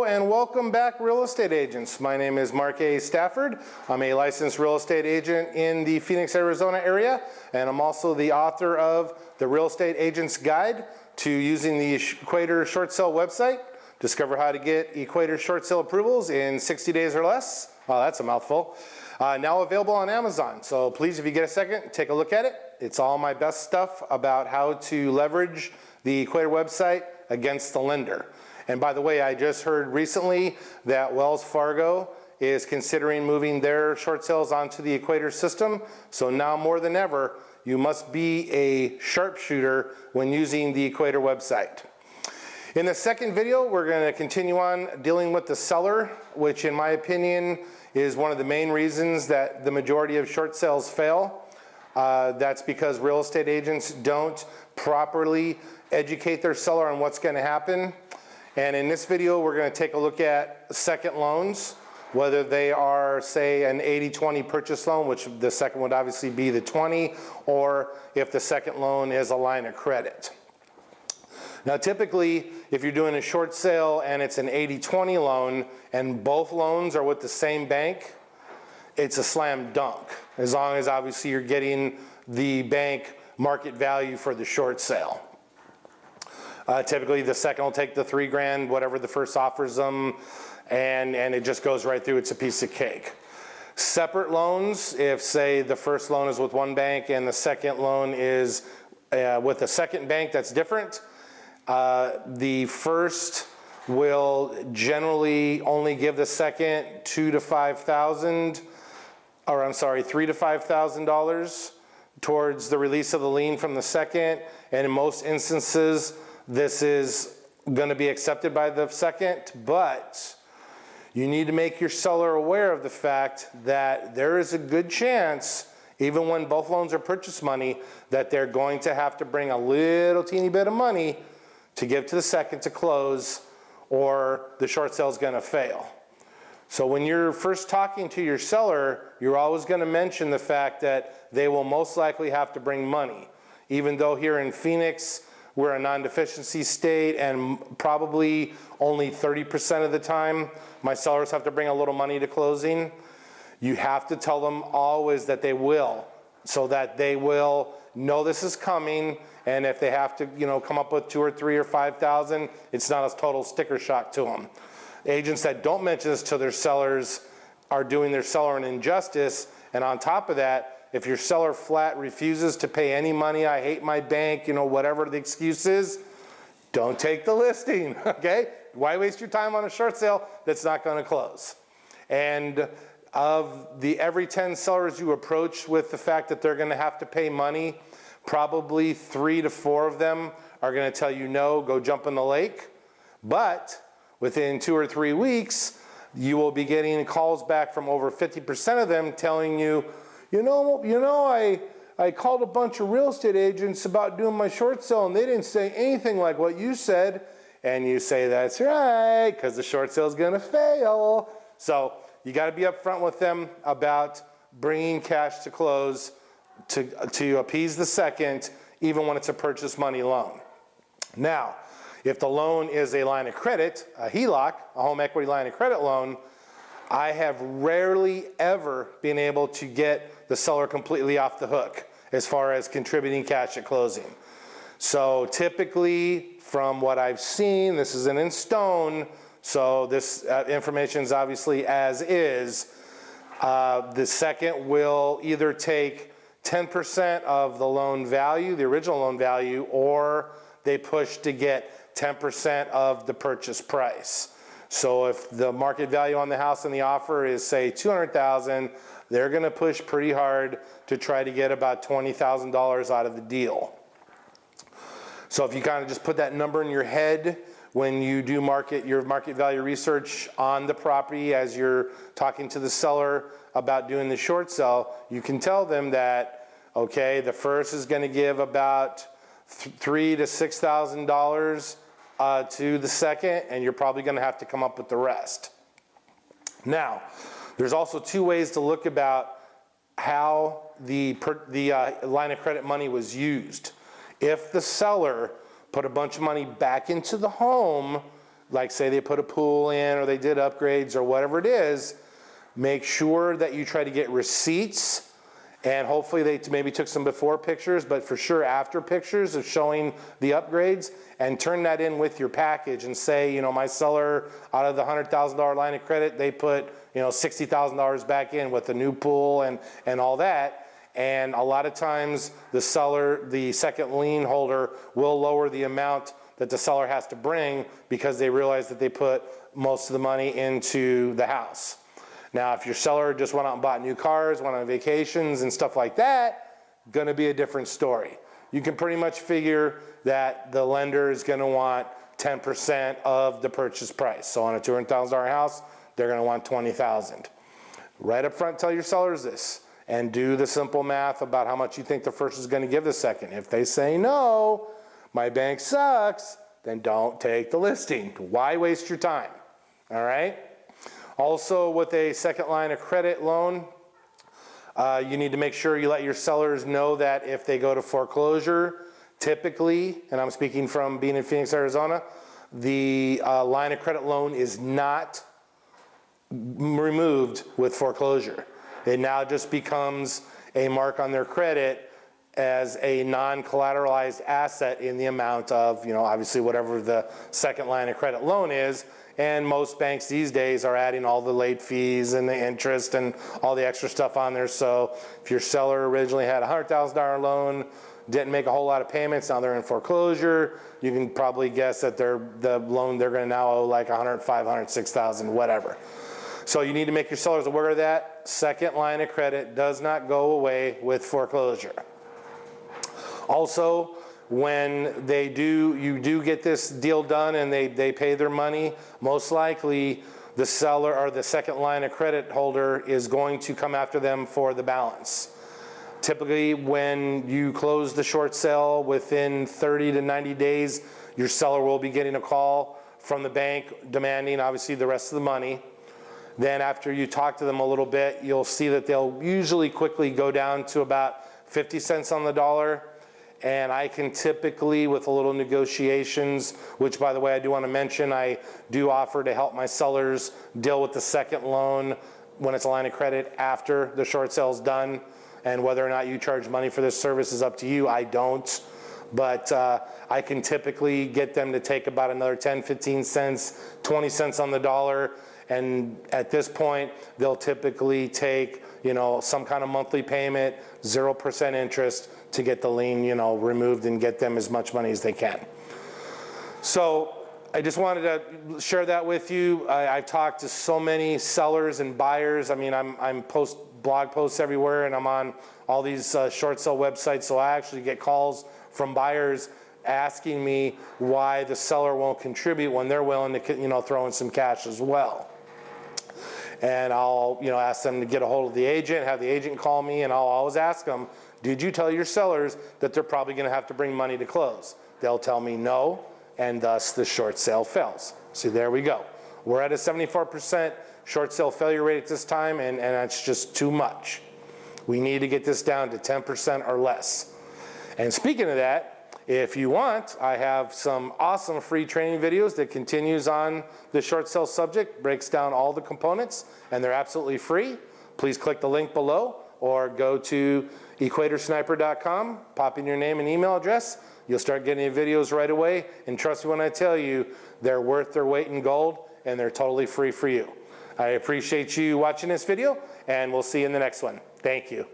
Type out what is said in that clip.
Hello and welcome back, real estate agents. My name is Mark A. Stafford. I'm a licensed real estate agent in the Phoenix, Arizona area, and I'm also the author of the Real Estate Agent's Guide to using the Equator Short Sale website. Discover how to get Equator short sale approvals in 60 days or less. Oh, that's a mouthful. Now available on Amazon. So please, if you get a second, take a look at it. It's all my best stuff about how to leverage the Equator website against the lender. And by the way, I just heard recently that Wells Fargo is considering moving their short sales onto the Equator system. So now more than ever, you must be a sharpshooter when using the Equator website. In the second video, we're going to continue on dealing with the seller, which in my opinion is one of the main reasons that the majority of short sales fail. That's because real estate agents don't properly educate their seller on what's going to happen. And in this video, we're going to take a look at second loans, whether they are, say, an 80-20 purchase loan, which the second would obviously be the 20, or if the second loan is a line of credit. Now, typically, if you're doing a short sale and it's an 80-20 loan and both loans are with the same bank, it's a slam dunk, as long as obviously you're getting the bank market value for the short sale. Typically the second will take the $3 grand, whatever the first offers them, and it just goes right through. It's a piece of cake. Separate loans, if say the first loan is with one bank and the second loan is with a second bank that's different, the first will generally only give the second $3,000 to $5,000 towards the release of the lien from the second, and in most instances this is going to be accepted by the second, but you need to make your seller aware of the fact that there is a good chance, even when both loans are purchase money, that they're going to have to bring a little teeny bit of money to give to the second to close, or the short sale is going to fail. So when you're first talking to your seller, you're always going to mention the fact that they will most likely have to bring money. Even though here in Phoenix, we're a non-deficiency state, and probably only 30% of the time my sellers have to bring a little money to closing. You have to tell them always that they will, so that they will know this is coming, and if they have to, come up with $2,000 or $3,000 or $5,000, it's not a total sticker shock to them. Agents that don't mention this to their sellers are doing their seller an injustice, and on top of that, if your seller flat refuses to pay any money, I hate my bank, whatever the excuse is, don't take the listing, okay? Why waste your time on a short sale that's not going to close? And of the every 10 sellers you approach with the fact that they're going to have to pay money, probably 3 to 4 of them are going to tell you no, go jump in the lake. But within 2 or 3 weeks, you will be getting calls back from over 50% of them telling you, I called a bunch of real estate agents about doing my short sale and they didn't say anything like what you said. And you say, that's right, because the short sale is going to fail. So you got to be upfront with them about bringing cash to close to appease the second, even when it's a purchase money loan. Now, if the loan is a line of credit, a HELOC, a home equity line of credit loan, I have rarely ever been able to get the seller completely off the hook as far as contributing cash at closing. So typically, from what I've seen, this isn't in stone, so this information is obviously as is. The second will either take 10% of the loan value, the original loan value, or they push to get 10% of the purchase price. So if the market value on the house and the offer is, say, $200,000, they're going to push pretty hard to try to get about $20,000 out of the deal. So if you kind of just put that number in your head when you do your market value research on the property as you're talking to the seller about doing the short sale, you can tell them that, okay, the first is going to give about $3,000 to $6,000 to the second, and you're probably going to have to come up with the rest. Now, there's also 2 ways to look about how the line of credit money was used. If the seller put a bunch of money back into the home like say they put a pool in or they did upgrades or whatever it is, make sure that you try to get receipts, and hopefully they maybe took some before pictures, but for sure after pictures of showing the upgrades, and turn that in with your package and say, you know, my seller, out of the $100,000 line of credit, they put, you know, $60,000 back in with the new pool and all that. And a lot of times the seller, the second lien holder, will lower the amount that the seller has to bring because they realize that they put most of the money into the house. Now, if your seller just went out and bought new cars, went on vacations and stuff like that, gonna be a different story. You can pretty much figure that the lender is gonna want 10% of the purchase price. So on a $200,000 house, they're gonna want $20,000. Right up front, tell your sellers this, and do the simple math about how much you think the first is gonna give the second. If they say no, my bank sucks, then don't take the listing. Why waste your time, all right? Also, with a second line of credit loan, you need to make sure you let your sellers know that if they go to foreclosure, typically, and I'm speaking from being in Phoenix, Arizona, the line of credit loan is not removed with foreclosure. It now just becomes a mark on their credit as a non-collateralized asset in the amount of, you know, obviously whatever the second line of credit loan is. And most banks these days are adding all the late fees and the interest and all the extra stuff on there. So if your seller originally had a $100,000 loan, didn't make a whole lot of payments, now they're in foreclosure, you can probably guess that the loan they're gonna now owe like $105,000, $106,000, whatever. So you need to make your sellers aware of that. Second line of credit does not go away with foreclosure. Also, when you do get this deal done and they pay their money, most likely the seller or the second line of credit holder is going to come after them for the balance. Typically, when you close the short sale within 30 to 90 days, your seller will be getting a call from the bank demanding obviously the rest of the money. Then after you talk to them a little bit, you'll see that they'll usually quickly go down to about 50 cents on the dollar. And I can typically, with a little negotiations, which by the way, I do want to mention, I do offer to help my sellers deal with the second loan when it's a line of credit after the short sale's done. And whether or not you charge money for this service is up to you. I don't. But I can typically get them to take about another 10, 15 cents, 20 cents on the dollar. And at this point, they'll typically take, you know, some kind of monthly payment, 0% interest to get the lien, you know, removed and get them as much money as they can. So I just wanted to share that with you. I've talked to so many sellers and buyers. I mean, I'm post blog posts everywhere, and I'm on all these short sale websites. So I actually get calls from buyers asking me why the seller won't contribute when they're willing to, you know, throw in some cash as well. And I'll, you know, ask them to get a hold of the agent, have the agent call me, and I'll always ask them, did you tell your sellers that they're probably going to have to bring money to close? They'll tell me no, and thus the short sale fails. See, there we go. We're at a 74% short sale failure rate at this time, and that's just too much. We need to get this down to 10% or less. And speaking of that, if you want, I have some awesome free training videos that continues on the short sale subject, breaks down all the components, and they're absolutely free. Please click the link below or go to equatorsniper.com, pop in your name and email address. You'll start getting the videos right away, and trust me when I tell you, they're worth their weight in gold and they're totally free for you. I appreciate you watching this video, and we'll see you in the next one. Thank you.